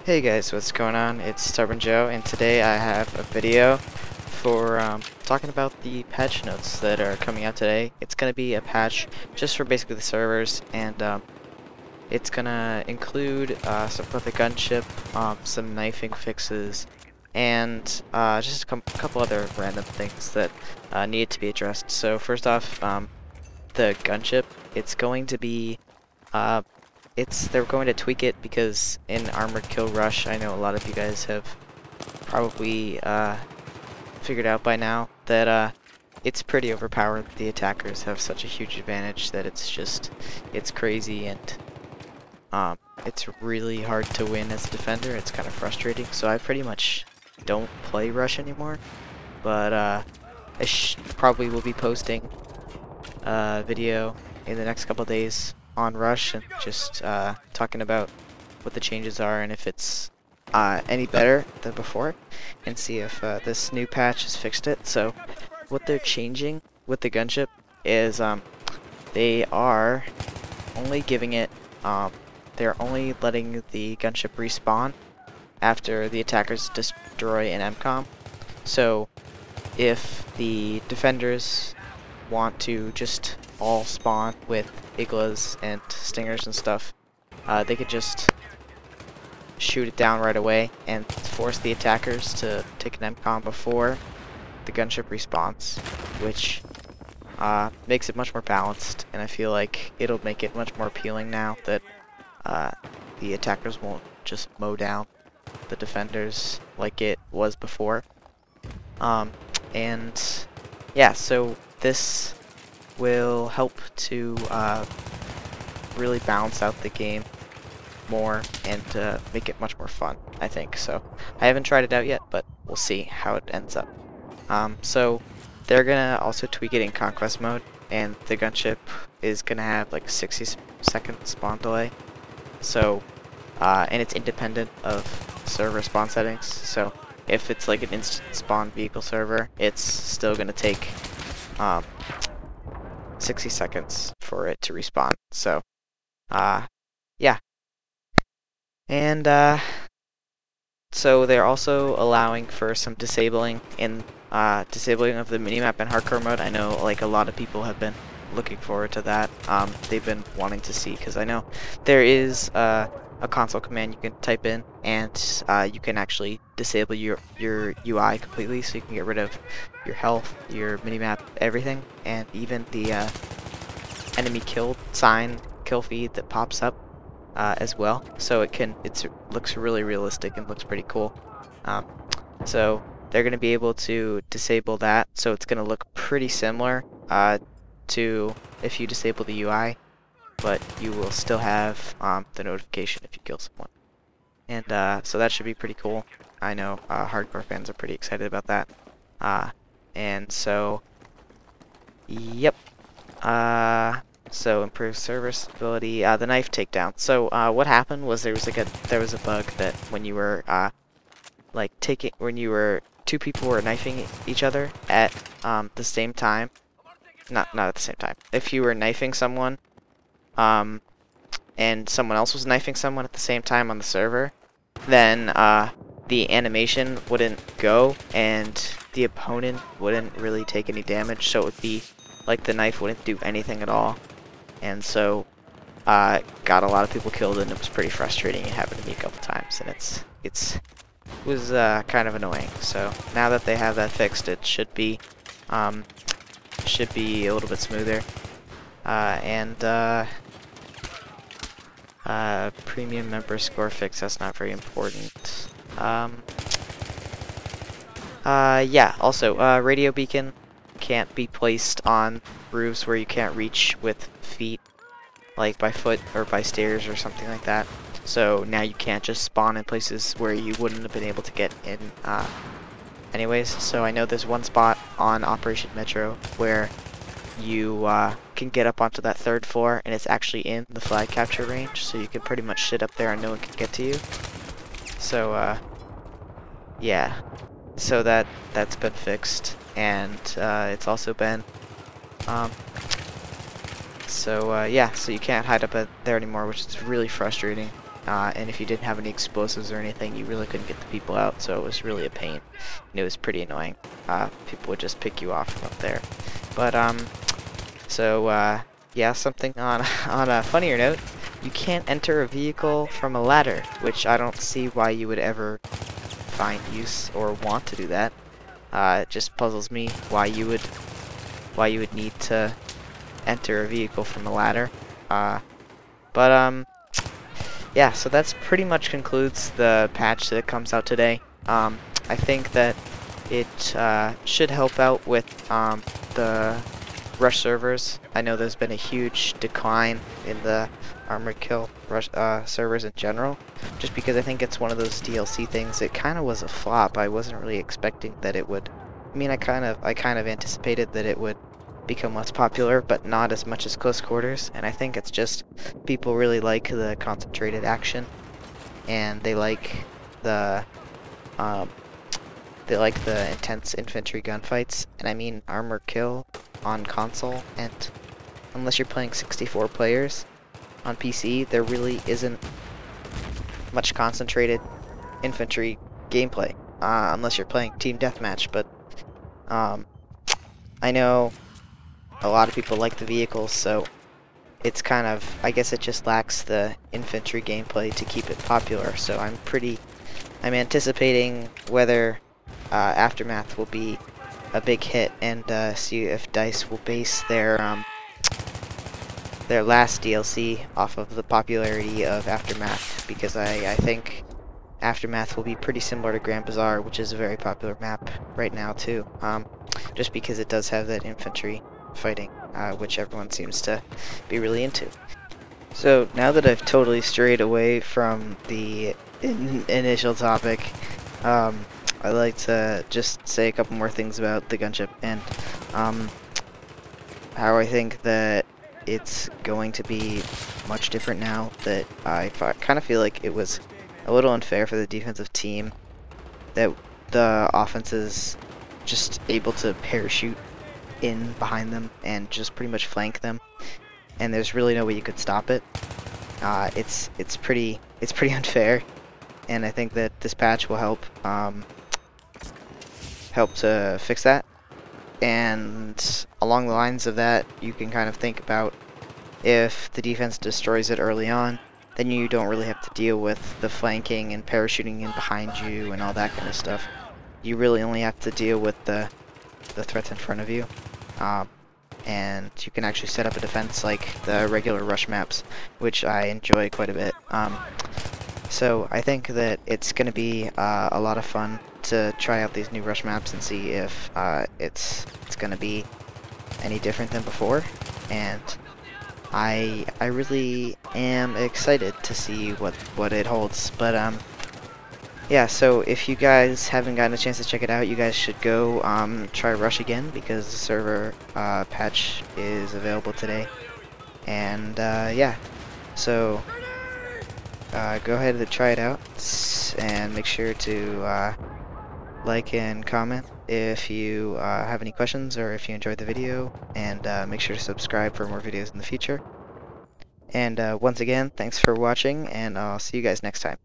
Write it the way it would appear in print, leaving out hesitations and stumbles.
Hey guys, what's going on? It's Stubborn Joe, and today I have a video for talking about the patch notes that are coming out today. It's going to be a patch just for basically the servers, and it's going to include stuff with the gunship, some knifing fixes, and just a couple other random things that need to be addressed. So first off, the gunship, it's going to be they're going to tweak it because in Armored Kill Rush, I know a lot of you guys have probably figured out by now that it's pretty overpowered. The attackers have such a huge advantage that it's crazy, and it's really hard to win as a defender. It's kind of frustrating, so I pretty much don't play Rush anymore, but I probably will be posting a video in the next couple days on Rush and just talking about what the changes are and if it's any better than before, and see if this new patch has fixed it. So what they're changing with the gunship is they are only giving it they're only letting the gunship respawn after the attackers destroy an MCOM. So if the defenders want to just all spawn with Iglas and Stingers and stuff, they could just shoot it down right away and force the attackers to take an MCOM before the gunship respawns, which makes it much more balanced, and I feel like it'll make it much more appealing now that the attackers won't just mow down the defenders like it was before. And yeah, so this will help to really balance out the game more and make it much more fun, I think. So I haven't tried it out yet, but we'll see how it ends up. So they're gonna also tweak it in Conquest mode, and the gunship is gonna have like 60-second spawn delay. So and it's independent of server spawn settings. So if it's like an instant spawn vehicle server, it's still gonna take 60 seconds for it to respawn. So yeah. And so they're also allowing for some disabling in disabling of the minimap and hardcore mode. I know like a lot of people have been looking forward to that. They've been wanting to see, because I know there is a console command you can type in, and you can actually disable your UI completely, so you can get rid of your health, your minimap, everything, and even the enemy killed sign, kill feed that pops up as well. So it looks really realistic and looks pretty cool. So they're going to be able to disable that, so it's going to look pretty similar to if you disable the UI, but you will still have the notification if you kill someone. And so that should be pretty cool. I know hardcore fans are pretty excited about that. And so, yep. So improved server stability, the knife takedown. So what happened was there was a bug that when you were two people were knifing each other at the same time, not at the same time. If you were knifing someone, and someone else was knifing someone at the same time on the server, then the animation wouldn't go and the opponent wouldn't really take any damage, so it would be like the knife wouldn't do anything at all. And so got a lot of people killed, and it was pretty frustrating. It happened to me a couple times, and it was kind of annoying. So now that they have that fixed, it should be a little bit smoother. Premium member score fix, that's not very important. Yeah, also, radio beacon can't be placed on roofs where you can't reach with feet, like by foot or by stairs or something like that. So now you can't just spawn in places where you wouldn't have been able to get in anyways. So I know there's one spot on Operation Metro where you can get up onto that third floor, and it's actually in the flag capture range, so you can pretty much sit up there and no one can get to you. So yeah, so that's been fixed, and it's also been so yeah, so you can't hide up there anymore, which is really frustrating. and if you didn't have any explosives or anything, you really couldn't get the people out, so it was really a pain, and it was pretty annoying. People would just pick you off from up there. But yeah, something on on a funnier note, you can't enter a vehicle from a ladder, which I don't see why you would ever find use or want to do that. It just puzzles me why you would need to enter a vehicle from a ladder. Yeah, so that's pretty much concludes the patch that comes out today. I think that it should help out with the rush servers. I know there's been a huge decline in the Armored Kill rush servers in general, just because I think it's one of those DLC things. It kind of was a flop. I wasn't really expecting that it would. I mean, I kind of anticipated that it would become less popular, but not as much as Close Quarters. And I think it's just people really like the concentrated action, and they like the intense infantry gunfights. And I mean, Armored Kill on console, and unless you're playing 64 players on PC, there really isn't much concentrated infantry gameplay, unless you're playing team deathmatch. But I know a lot of people like the vehicles, so it's kind of, I guess it just lacks the infantry gameplay to keep it popular. So I'm anticipating whether Aftermath will be a big hit, and see if DICE will base their last DLC off of the popularity of Aftermath, because I think Aftermath will be pretty similar to Grand Bazaar, which is a very popular map right now too, just because it does have that infantry fighting, which everyone seems to be really into. So now that I've totally strayed away from the initial topic, I'd like to just say a couple more things about the gunship, and how I think that it's going to be much different now. That I kind of feel like it was a little unfair for the defensive team that the offense is just able to parachute in behind them and just pretty much flank them, and there's really no way you could stop it. It's pretty unfair, and I think that this patch will help to fix that. And along the lines of that, you can kind of think about, if the defense destroys it early on, then you don't really have to deal with the flanking and parachuting in behind you and all that kind of stuff. You really only have to deal with the threats in front of you. And you can actually set up a defense like the regular rush maps, which I enjoy quite a bit. So I think that it's going to be a lot of fun to try out these new rush maps and see if it's going to be any different than before. And I really am excited to see what it holds. But yeah, so if you guys haven't gotten a chance to check it out, you guys should go try Rush again, because the server patch is available today. And yeah, so go ahead and try it out, and make sure to like and comment if you have any questions, or if you enjoyed the video, and make sure to subscribe for more videos in the future. And once again, thanks for watching, and I'll see you guys next time.